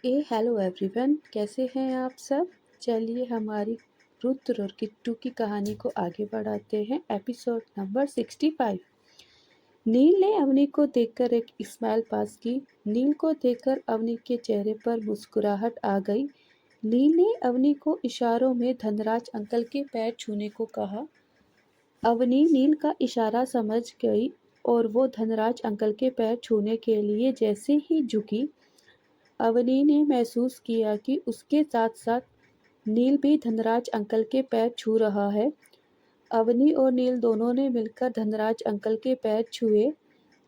Hello everyone, कैसे हैं आप सब। चलिए हमारी रुद्र और किट्टू की कहानी को आगे बढ़ाते हैं। Episode number 65। नील ने अवनी को देखकर एक स्माइल पास की। नील को देखकर अवनी के चेहरे पर मुस्कुराहट आ गई। नील ने अवनी को इशारों में धनराज अंकल के पैर छूने को कहा। अवनी नील का इशारा समझ गई और वो धनराज अंकल के पैर छूने के लिए जैसे ही झुकी, अवनी ने महसूस किया कि उसके साथ-साथ नील भी धनराज अंकल के पैर छू रहा है। अवनी और नील दोनों ने मिलकर धनराज अंकल के पैर छुए।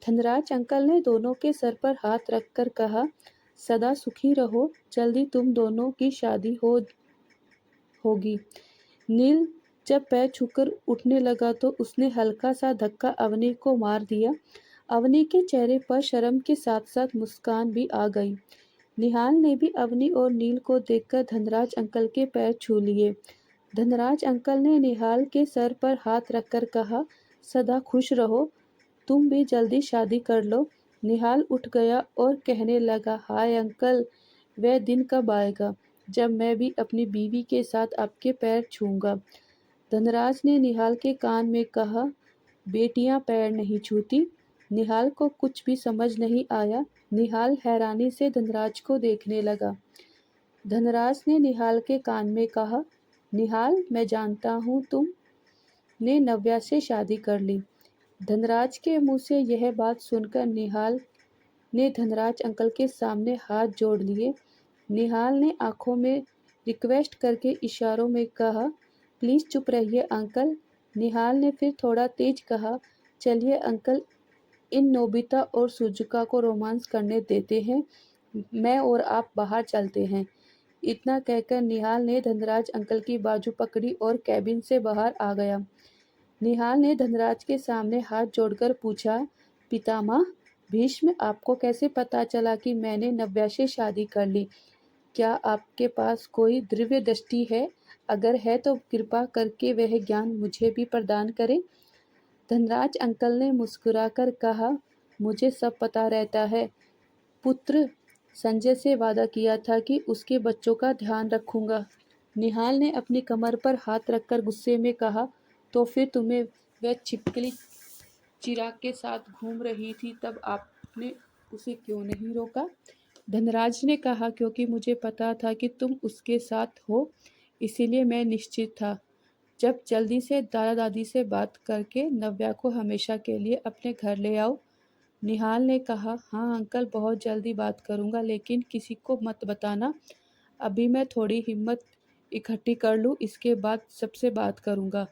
धनराज अंकल ने दोनों के सर पर हाथ रखकर कहा, सदा सुखी रहो, जल्दी तुम दोनों की शादी होगी। नील जब पैर छूकर उठने लगा तो उसने हल्का सा धक्का अवनी को मार दिया। अवनी के चेहरे पर शर्म के साथ-साथ मुस्कान भी आ गई। निहाल ने भी अवनी और नील को देखकर धनराज अंकल के पैर छू लिए। धनराज अंकल ने निहाल के सर पर हाथ रखकर कहा, सदा खुश रहो, तुम भी जल्दी शादी कर लो। निहाल उठ गया और कहने लगा, हाय अंकल, वह दिन कब आएगा जब मैं भी अपनी बीवी के साथ आपके पैर छूऊंगा। धनराज ने निहाल के कान में कहा, बेटियां पैर नहीं छूती। निहाल को कुछ भी समझ नहीं आया। निहाल हैरानी से धनराज को देखने लगा। धनराज ने निहाल के कान में कहा, निहाल, मैं जानता हूँ तुमने नव्या से शादी कर ली। धनराज के मुंह से यह बात सुनकर निहाल ने धनराज अंकल के सामने हाथ जोड़ लिए। निहाल ने आंखों में रिक्वेस्ट करके इशारों में कहा, प्लीज़ चुप रहिए अंकल। निहाल ने फिर थोड़ा तेज कहा, चलिए अंकल, इन नोबिता और सुजुका को रोमांस करने देते हैं, मैं और आप बाहर चलते हैं। इतना कहकर निहाल ने धनराज अंकल की बाजू पकड़ी और कैबिन से बाहर आ गया। निहाल ने धनराज के सामने हाथ जोड़कर पूछा, पितामह भीष्म, आपको कैसे पता चला कि मैंने नव्या से शादी कर ली? क्या आपके पास कोई दिव्य दृष्टि है? अगर है तो कृपा करके वह ज्ञान मुझे भी प्रदान करें। धनराज अंकल ने मुस्कुराकर कहा, मुझे सब पता रहता है पुत्र, संजय से वादा किया था कि उसके बच्चों का ध्यान रखूंगा। निहाल ने अपनी कमर पर हाथ रखकर गुस्से में कहा, तो फिर तुम्हें वह छिपकली चिराग के साथ घूम रही थी तब आपने उसे क्यों नहीं रोका? धनराज ने कहा, क्योंकि मुझे पता था कि तुम उसके साथ हो, इसीलिए मैं निश्चित था। जब जल्दी से दादा दादी से बात करके नव्या को हमेशा के लिए अपने घर ले आओ। निहाल ने कहा, हाँ अंकल, बहुत जल्दी बात करूँगा, लेकिन किसी को मत बताना। अभी मैं थोड़ी हिम्मत इकट्ठी कर लूँ, इसके बाद सबसे बात करूँगा।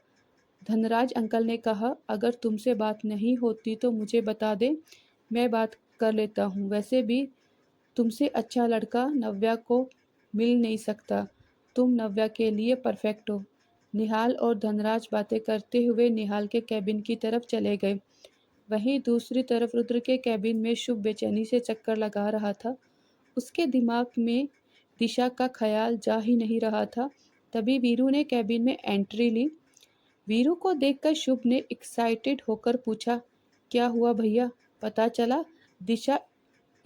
धनराज अंकल ने कहा, अगर तुमसे बात नहीं होती तो मुझे बता दे, मैं बात कर लेता हूँ। वैसे भी तुमसे अच्छा लड़का नव्या को मिल नहीं सकता। तुम नव्या के लिए परफेक्ट हो। निहाल और धनराज बातें करते हुए निहाल के कैबिन की तरफ चले गए। वहीं दूसरी तरफ रुद्र के कैबिन में शुभ बेचैनी से चक्कर लगा रहा था। उसके दिमाग में दिशा का ख्याल जा ही नहीं रहा था। तभी वीरू ने कैबिन में एंट्री ली। वीरू को देखकर शुभ ने एक्साइटेड होकर पूछा, क्या हुआ भैया, पता चला? दिशा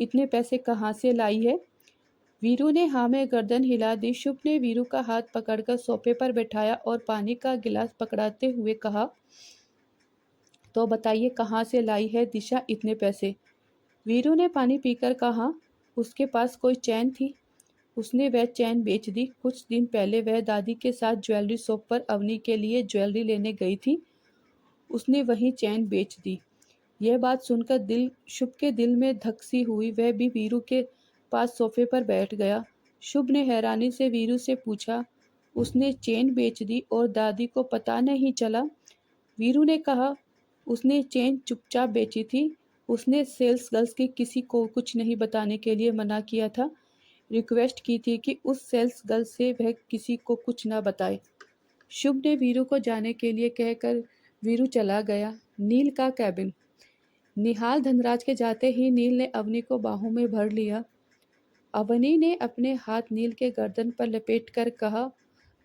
इतने पैसे कहाँ से लाई है? वीरू ने हाँ में गर्दन हिला दी। शुभ ने वीरू का हाथ पकड़कर सोफे पर बैठाया और पानी का गिलास पकड़ाते हुए कहा, तो बताइए कहाँ से लाई है दिशा इतने पैसे? वीरू ने पानी पीकर कहा, उसके पास कोई चैन थी, उसने वह चैन बेच दी। कुछ दिन पहले वह दादी के साथ ज्वेलरी शॉप पर अवनी के लिए ज्वेलरी लेने गई थी, उसने वही चैन बेच दी। यह बात सुनकर शुभ के दिल में धक सी हुई। वह भी वीरू के पास सोफे पर बैठ गया। शुभ ने हैरानी से वीरू से पूछा, उसने चेन बेच दी और दादी को पता नहीं चला? वीरू ने कहा, उसने चेन चुपचाप बेची थी, उसने सेल्स गर्ल्स की किसी को कुछ नहीं बताने के लिए मना किया था, रिक्वेस्ट की थी कि उस सेल्स गर्ल से वह किसी को कुछ ना बताए। शुभ ने वीरू को जाने के लिए कहकर वीरू चला गया। नील का कैबिन। निहाल धनराज के जाते ही नील ने अवनी को बाहों में भर लिया। अवनी ने अपने हाथ नील के गर्दन पर लपेटकर कहा,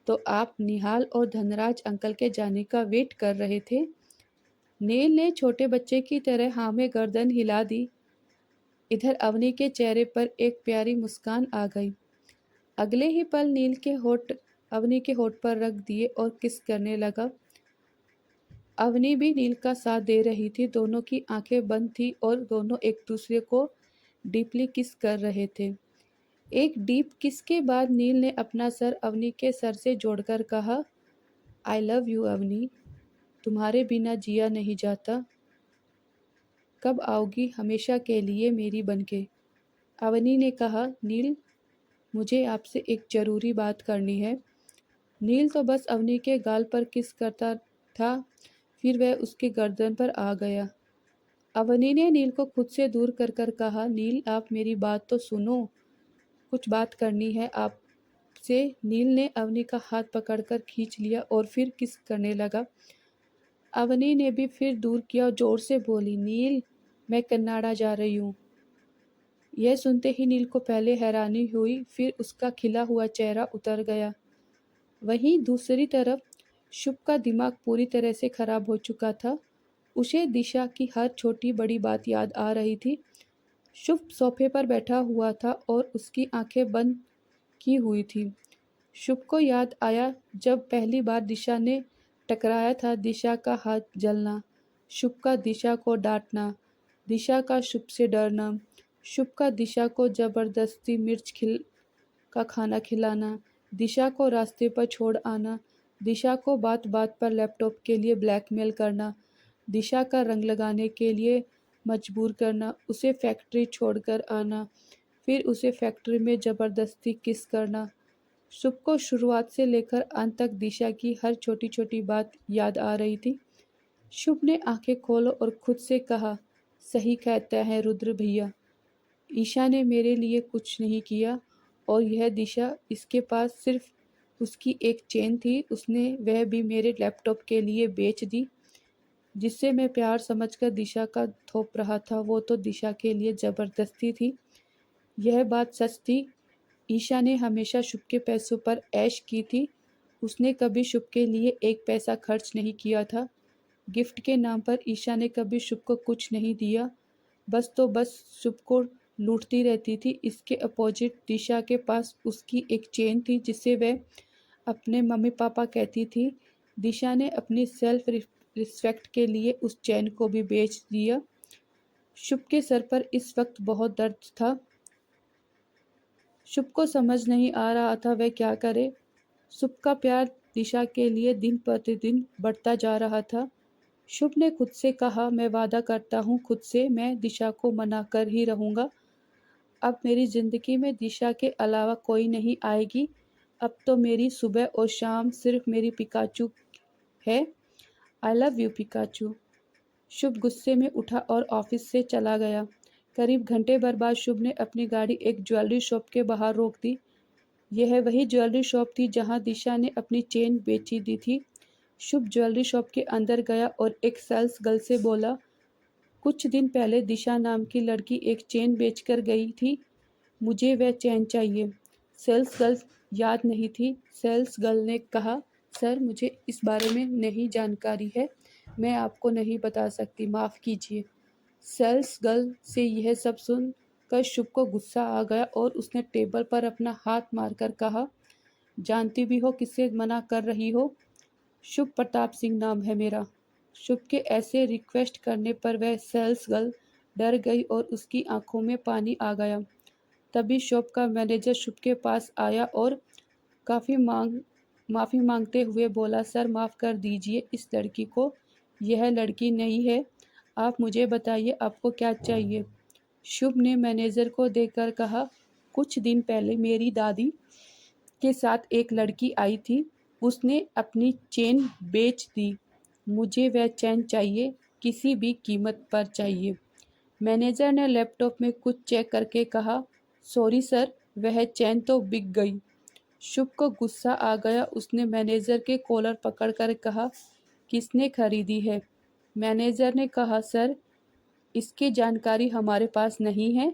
तो आप निहाल और धनराज अंकल के जाने का वेट कर रहे थे? नील ने छोटे बच्चे की तरह हाँ में गर्दन हिला दी। इधर अवनी के चेहरे पर एक प्यारी मुस्कान आ गई। अगले ही पल नील के होठ अवनी के होठ पर रख दिए और किस करने लगा। अवनी भी नील का साथ दे रही थी। दोनों की आंखें बंद थी और दोनों एक दूसरे को डीपली किस कर रहे थे। एक डीप किस के बाद नील ने अपना सर अवनी के सर से जोड़कर कहा, आई लव यू अवनी, तुम्हारे बिना जिया नहीं जाता। कब आओगी हमेशा के लिए मेरी बनके। अवनी ने कहा, नील, मुझे आपसे एक ज़रूरी बात करनी है। नील तो बस अवनी के गाल पर किस करता था, फिर वह उसके गर्दन पर आ गया। अवनी ने नील को खुद से दूर कर कर कहा, नील, आप मेरी बात तो सुनो, कुछ बात करनी है आपसे। नील ने अवनी का हाथ पकड़कर खींच लिया और फिर किस करने लगा। अवनी ने भी फिर दूर किया और जोर से बोली, नील, मैं कनाडा जा रही हूँ। यह सुनते ही नील को पहले हैरानी हुई, फिर उसका खिला हुआ चेहरा उतर गया। वहीं दूसरी तरफ शुभ का दिमाग पूरी तरह से खराब हो चुका था। उसे दिशा की हर छोटी बड़ी बात याद आ रही थी। शुभ सोफे पर बैठा हुआ था और उसकी आंखें बंद की हुई थी। शुभ को याद आया जब पहली बार दिशा ने टकराया था। दिशा का हाथ जलना, शुभ का दिशा को डांटना, दिशा का शुभ से डरना, शुभ का दिशा को जबरदस्ती मिर्च का खाना खिलाना, दिशा को रास्ते पर छोड़ आना, दिशा को बात बात पर लैपटॉप के लिए ब्लैकमेल करना, दिशा का रंग लगाने के लिए मजबूर करना, उसे फैक्ट्री छोड़कर आना, फिर उसे फैक्ट्री में ज़बरदस्ती किस करना। शुभ को शुरुआत से लेकर अंत तक दिशा की हर छोटी छोटी बात याद आ रही थी। शुभ ने आंखें खोलो और खुद से कहा, सही कहता है रुद्र भैया, ईशा ने मेरे लिए कुछ नहीं किया और यह दिशा, इसके पास सिर्फ उसकी एक चेन थी, उसने वह भी मेरे लैपटॉप के लिए बेच दी, जिससे मैं प्यार समझकर दिशा का थोप रहा था, वो तो दिशा के लिए ज़बरदस्ती थी। यह बात सच थी। ईशा ने हमेशा शुभ के पैसों पर ऐश की थी। उसने कभी शुभ के लिए एक पैसा खर्च नहीं किया था। गिफ्ट के नाम पर ईशा ने कभी शुभ को कुछ नहीं दिया। बस शुभ को लूटती रहती थी। इसके अपोजिट दिशा के पास उसकी एक चेन थी, जिसे वह अपने मम्मी पापा कहती थी। दिशा ने अपनी सेल्फ रिस्पेक्ट के लिए उस चैन को भी बेच दिया। शुभ के सर पर इस वक्त बहुत दर्द था। शुभ को समझ नहीं आ रहा था वह क्या करे। शुभ का प्यार दिशा के लिए दिन प्रतिदिन बढ़ता जा रहा था। शुभ ने खुद से कहा, मैं वादा करता हूँ खुद से, मैं दिशा को मना कर ही रहूँगा। अब मेरी ज़िंदगी में दिशा के अलावा कोई नहीं आएगी। अब तो मेरी सुबह और शाम सिर्फ मेरी पिकाचू है। I love you Pikachu. Shubh गुस्से में उठा और ऑफिस से चला गया। करीब घंटे भर बाद शुभ ने अपनी गाड़ी एक ज्वेलरी शॉप के बाहर रोक दी। यह वही ज्वेलरी शॉप थी जहां दिशा ने अपनी चेन बेची दी थी। शुभ ज्वेलरी शॉप के अंदर गया और एक सेल्स गर्ल से बोला, कुछ दिन पहले दिशा नाम की लड़की एक चेन बेचकर गई थी, मुझे वह चेन चाहिए। सेल्स गर्ल याद नहीं थी। सेल्स गर्ल ने कहा, सर, मुझे इस बारे में नहीं जानकारी है, मैं आपको नहीं बता सकती, माफ़ कीजिए। सेल्स गर्ल से यह सब सुन कर शुभ को गुस्सा आ गया और उसने टेबल पर अपना हाथ मारकर कहा, जानती भी हो किससे मना कर रही हो? शुभ प्रताप सिंह नाम है मेरा। शुभ के ऐसे रिक्वेस्ट करने पर वह सेल्स गर्ल डर गई और उसकी आंखों में पानी आ गया। तभी शॉप का मैनेजर शुभ के पास आया और माफ़ी मांगते हुए बोला, सर, माफ़ कर दीजिए इस लड़की को, यह लड़की नहीं है, आप मुझे बताइए आपको क्या चाहिए। शुभ ने मैनेजर को देखकर कहा, कुछ दिन पहले मेरी दादी के साथ एक लड़की आई थी, उसने अपनी चेन बेच दी, मुझे वह चेन चाहिए, किसी भी कीमत पर चाहिए। मैनेजर ने लैपटॉप में कुछ चेक करके कहा, सॉरी सर, वह चेन तो बिक गई। शुभ को गुस्सा आ गया। उसने मैनेजर के कॉलर पकड़कर कहा, किसने खरीदी है? मैनेजर ने कहा, सर, इसकी जानकारी हमारे पास नहीं है।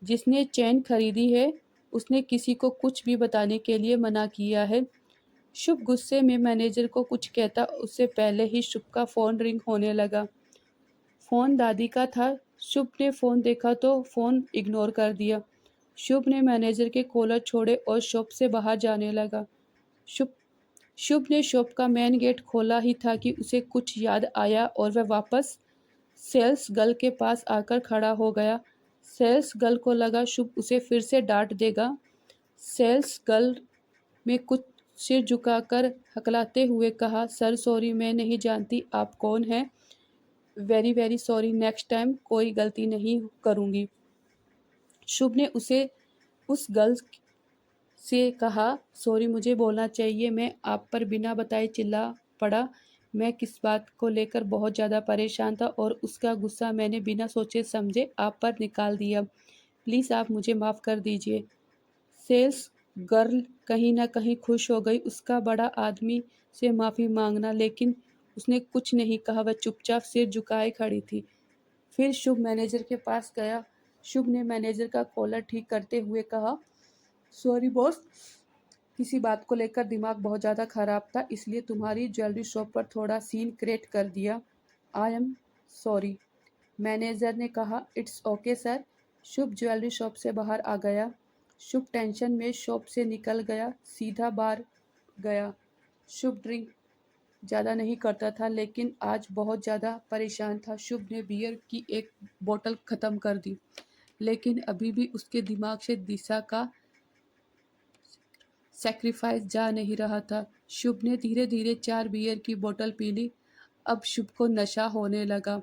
जिसने चेन खरीदी है उसने किसी को कुछ भी बताने के लिए मना किया है। शुभ गुस्से में मैनेजर को कुछ कहता उससे पहले ही शुभ का फ़ोन रिंग होने लगा। फ़ोन दादी का था। शुभ ने फ़ोन देखा तो फ़ोन इग्नोर कर दिया। शुभ ने मैनेजर के कॉलर छोड़े और शॉप से बाहर जाने लगा। शुभ शुभ ने शॉप का मेन गेट खोला ही था कि उसे कुछ याद आया और वह वापस सेल्स गर्ल के पास आकर खड़ा हो गया। सेल्स गर्ल को लगा शुभ उसे फिर से डांट देगा। सेल्स गर्ल में कुछ सिर झुकाकर हकलाते हुए कहा, सर सॉरी, मैं नहीं जानती आप कौन हैं। Very very sorry, next time कोई गलती नहीं करूँगी। शुभ ने उसे उस गर्ल से कहा, सॉरी मुझे बोलना चाहिए, मैं आप पर बिना बताए चिल्ला पड़ा। मैं किस बात को लेकर बहुत ज़्यादा परेशान था और उसका गुस्सा मैंने बिना सोचे समझे आप पर निकाल दिया। प्लीज़ आप मुझे माफ़ कर दीजिए। सेल्स गर्ल कहीं न कहीं खुश हो गई उसका बड़ा आदमी से माफ़ी मांगना, लेकिन उसने कुछ नहीं कहा, वह चुपचाप सिर झुकाए खड़ी थी। फिर शुभ मैनेजर के पास गया। शुभ ने मैनेजर का कॉलर ठीक करते हुए कहा, सॉरी बॉस, किसी बात को लेकर दिमाग बहुत ज़्यादा ख़राब था, इसलिए तुम्हारी ज्वेलरी शॉप पर थोड़ा सीन क्रिएट कर दिया। I am sorry. मैनेजर ने कहा, it's okay sir. Shubh jewellery shop से बाहर आ गया। शुभ टेंशन में शॉप से निकल गया, सीधा बार गया। शुभ ड्रिंक ज़्यादा नहीं करता था, लेकिन आज बहुत ज़्यादा परेशान था। शुभ ने बियर की एक बोतल ख़त्म कर दी, लेकिन अभी भी उसके दिमाग से दिशा का सैक्रिफाइस जा नहीं रहा था। शुभ ने धीरे धीरे 4 बियर की बोतल पी ली। अब शुभ को नशा होने लगा।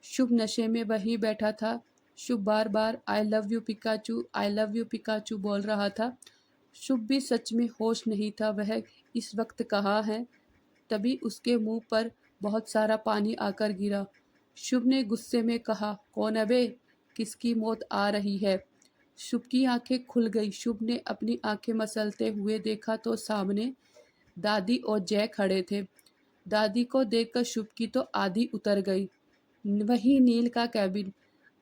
शुभ नशे में वहीं बैठा था। शुभ बार बार I love you Pikachu, I love you Pikachu बोल रहा था। शुभ भी सच में होश नहीं था वह इस वक्त कहाँ है। तभी उसके मुंह पर बहुत सारा पानी आकर गिरा। शुभ ने गुस्से में कहा, कौन है बे, किसकी मौत आ रही है। शुभ की आंखें खुल गई। शुभ ने अपनी आंखें मसलते हुए देखा तो सामने दादी और जय खड़े थे। दादी को देखकर शुभ की तो आधी उतर गई। वही नील का कैबिन।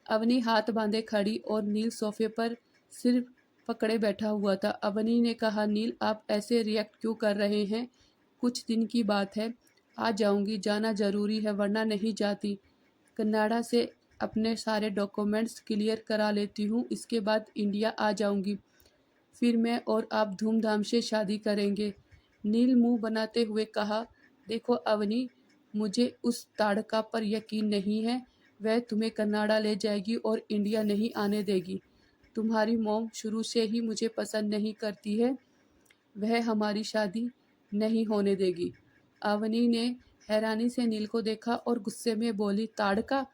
अवनी हाथ बांधे खड़ी और नील सोफे पर सिर पकड़े बैठा हुआ था। अवनी ने कहा, नील आप ऐसे रिएक्ट क्यों कर रहे हैं। कुछ दिन की बात है, आ जाऊंगी, जाना ज़रूरी है वरना नहीं जाती। कनाडा से अपने सारे डॉक्यूमेंट्स क्लियर करा लेती हूँ, इसके बाद इंडिया आ जाऊंगी, फिर मैं और आप धूमधाम से शादी करेंगे। नील मुंह बनाते हुए कहा, देखो अवनी, मुझे उस ताड़का पर यकीन नहीं है। वह तुम्हें कनाडा ले जाएगी और इंडिया नहीं आने देगी। तुम्हारी मॉम शुरू से ही मुझे पसंद नहीं करती है, वह हमारी शादी नहीं होने देगी। अवनी ने हैरानी से नील को देखा और गुस्से में बोली, ताड़का?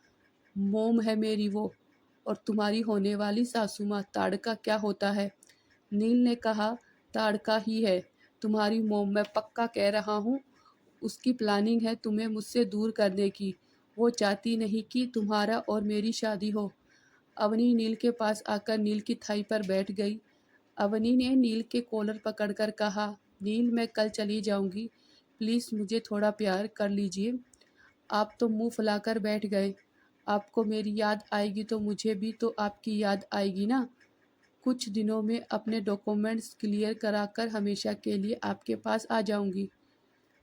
मोम है मेरी वो, और तुम्हारी होने वाली सासू माँ। ताड़का क्या होता है। नील ने कहा, ताड़का ही है तुम्हारी मोम, मैं पक्का कह रहा हूँ। उसकी प्लानिंग है तुम्हें मुझसे दूर करने की। वो चाहती नहीं कि तुम्हारा और मेरी शादी हो। अवनी नील के पास आकर नील की थाई पर बैठ गई। अवनी ने नील के कॉलर पकड़कर कहा, नील मैं कल चली जाऊंगी, प्लीज़ मुझे थोड़ा प्यार कर लीजिए। आप तो मुंह फुलाकर बैठ गए। आपको मेरी याद आएगी तो मुझे भी तो आपकी याद आएगी ना। कुछ दिनों में अपने डॉक्यूमेंट्स क्लियर कराकर हमेशा के लिए आपके पास आ जाऊंगी।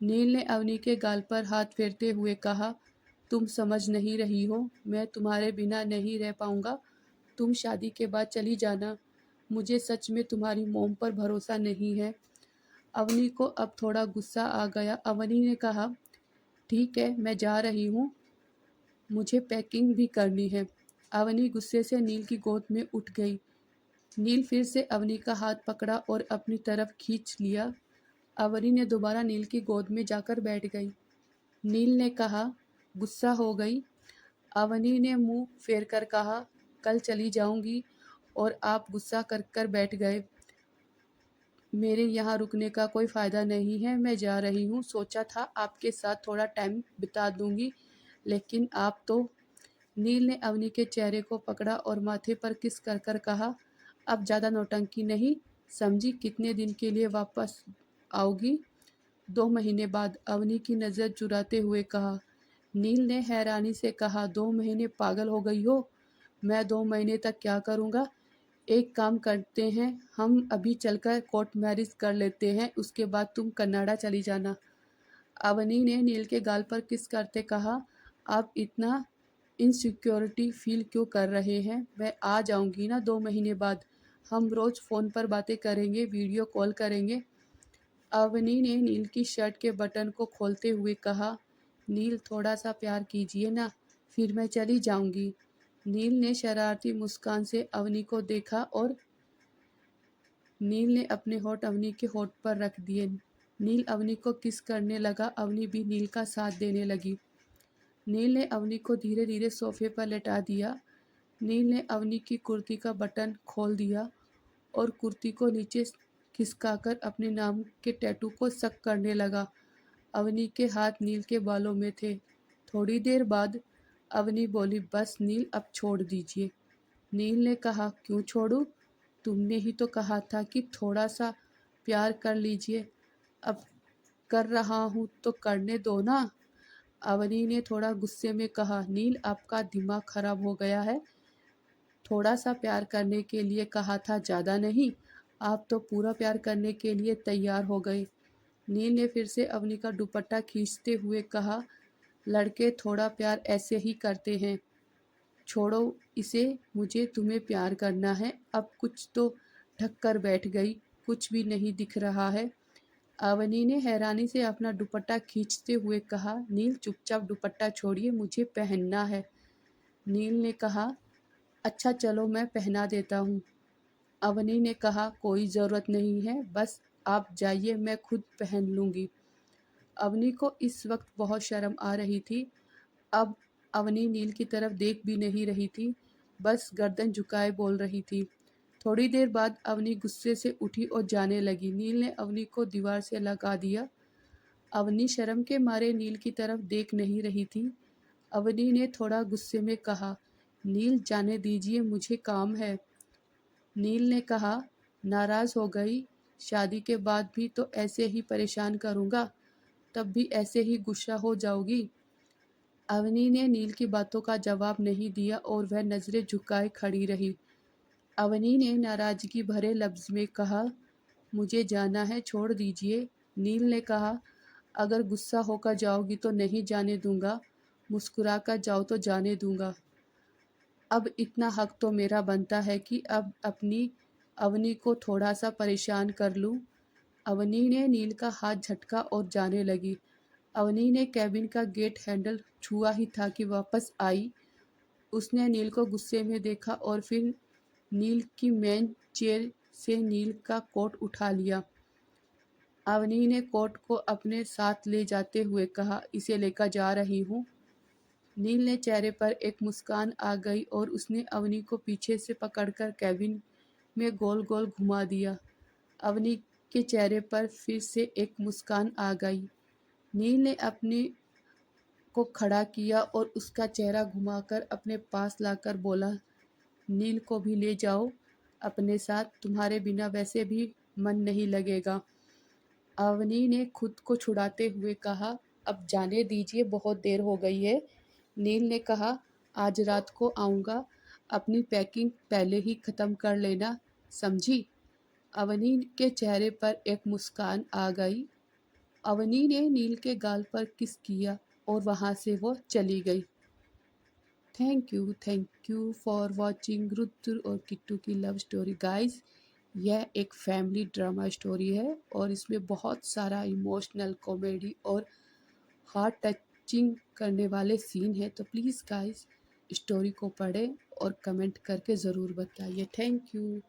नील ने अवनी के गाल पर हाथ फेरते हुए कहा, तुम समझ नहीं रही हो, मैं तुम्हारे बिना नहीं रह पाऊंगा। तुम शादी के बाद चली जाना। मुझे सच में तुम्हारी मोम पर भरोसा नहीं है। अवनी को अब थोड़ा गुस्सा आ गया। अवनी ने कहा, ठीक है मैं जा रही हूँ, मुझे पैकिंग भी करनी है। अवनी गुस्से से नील की गोद में उठ गई। नील फिर से अवनी का हाथ पकड़ा और अपनी तरफ खींच लिया। अवनी ने दोबारा नील की गोद में जाकर बैठ गई। नील ने कहा, गुस्सा हो गई। अवनी ने मुंह फेर कर कहा, कल चली जाऊंगी और आप गुस्सा कर कर बैठ गए। मेरे यहाँ रुकने का कोई फ़ायदा नहीं है, मैं जा रही हूँ। सोचा था आपके साथ थोड़ा टाइम बिता दूंगी, लेकिन आप तो। नील ने अवनी के चेहरे को पकड़ा और माथे पर किस कर कर कहा, अब ज़्यादा नौटंकी नहीं समझी, कितने दिन के लिए वापस आओगी। 2 महीने बाद। अवनी की नज़र चुराते हुए कहा। नील ने हैरानी से कहा, 2 महीने? पागल हो गई हो, मैं 2 महीने तक क्या करूँगा। एक काम करते हैं, हम अभी चलकर कोर्ट मैरिज कर लेते हैं, उसके बाद तुम कनाडा चली जाना। अवनी ने नील के गाल पर किस करते कहा, आप इतना इनसिक्योरिटी फील क्यों कर रहे हैं? मैं आ जाऊंगी ना 2 महीने बाद। हम रोज़ फ़ोन पर बातें करेंगे, वीडियो कॉल करेंगे। अवनी ने नील की शर्ट के बटन को खोलते हुए कहा, नील थोड़ा सा प्यार कीजिए ना, फिर मैं चली जाऊंगी। नील ने शरारती मुस्कान से अवनी को देखा और नील ने अपने होठ अवनी के होठ पर रख दिए। नील अवनी को किस करने लगा, अवनी भी नील का साथ देने लगी। नील ने अवनी को धीरे धीरे सोफे पर लेटा दिया। नील ने अवनी की कुर्ती का बटन खोल दिया और कुर्ती को नीचे खिसकाकर अपने नाम के टैटू को सक करने लगा। अवनी के हाथ नील के बालों में थे। थोड़ी देर बाद अवनी बोली, बस नील, अब छोड़ दीजिए। नील ने कहा, क्यों छोड़ूं? तुमने ही तो कहा था कि थोड़ा सा प्यार कर लीजिए। अब कर रहा हूँ तो करने दो ना। अवनी ने थोड़ा गुस्से में कहा, नील, आपका दिमाग खराब हो गया है। थोड़ा सा प्यार करने के लिए कहा था, ज़्यादा नहीं। आप तो पूरा प्यार करने के लिए तैयार हो गए। नील ने फिर से अवनी का दुपट्टा खींचते हुए कहा, लड़के थोड़ा प्यार ऐसे ही करते हैं। छोड़ो इसे, मुझे तुम्हें प्यार करना है। अब कुछ तो ढक कर बैठ गई, कुछ भी नहीं दिख रहा है। अवनी ने हैरानी से अपना दुपट्टा खींचते हुए कहा, नील चुपचाप दुपट्टा छोड़िए, मुझे पहनना है। नील ने कहा, अच्छा चलो मैं पहना देता हूँ। अवनी ने कहा, कोई ज़रूरत नहीं है, बस आप जाइए, मैं खुद पहन लूँगी। अवनी को इस वक्त बहुत शर्म आ रही थी। अब अवनी नील की तरफ देख भी नहीं रही थी, बस गर्दन झुकाए बोल रही थी। थोड़ी देर बाद अवनी गुस्से से उठी और जाने लगी। नील ने अवनी को दीवार से लगा दिया। अवनी शर्म के मारे नील की तरफ देख नहीं रही थी। अवनी ने थोड़ा गुस्से में कहा, नील जाने दीजिए, मुझे काम है। नील ने कहा, नाराज़ हो गई? शादी के बाद भी तो ऐसे ही परेशान करूँगा, तब भी ऐसे ही गुस्सा हो जाओगी? अवनी ने नील की बातों का जवाब नहीं दिया और वह नज़रें झुकाए खड़ी रही। अवनी ने नाराज़गी भरे लफ्ज़ में कहा, मुझे जाना है, छोड़ दीजिए। नील ने कहा, अगर गुस्सा होकर जाओगी तो नहीं जाने दूंगा, मुस्कुरा कर जाओ तो जाने दूंगा। अब इतना हक तो मेरा बनता है कि अब अपनी अवनी को थोड़ा सा परेशान कर लूं। अवनी ने नील का हाथ झटका और जाने लगी। अवनी ने कैबिन का गेट हैंडल छुआ ही था कि वापस आई। उसने नील को गुस्से में देखा और फिर नील की मेन चेयर से नील का कोट उठा लिया। अवनी ने कोट को अपने साथ ले जाते हुए कहा, इसे लेकर जा रही हूँ। नील ने चेहरे पर एक मुस्कान आ गई और उसने अवनी को पीछे से पकड़कर कैबिन में गोल गोल घुमा दिया। अवनी के चेहरे पर फिर से एक मुस्कान आ गई। नील ने अपने को खड़ा किया और उसका चेहरा घुमाकर अपने पास लाकर बोला, नील को भी ले जाओ अपने साथ, तुम्हारे बिना वैसे भी मन नहीं लगेगा। अवनी ने खुद को छुड़ाते हुए कहा, अब जाने दीजिए, बहुत देर हो गई है। नील ने कहा, आज रात को आऊँगा, अपनी पैकिंग पहले ही ख़त्म कर लेना, समझी? अवनी के चेहरे पर एक मुस्कान आ गई। अवनी ने नील के गाल पर किस किया और वहाँ से वो चली गई। Thank you for watching Rudra और किट्टू की लव स्टोरी गाइस। यह एक फैमिली ड्रामा स्टोरी है और इसमें बहुत सारा इमोशनल, कॉमेडी और हार्ट टचिंग करने वाले सीन है। तो प्लीज़ गाइस, स्टोरी को पढ़ें और कमेंट करके ज़रूर बताइए। Thank you.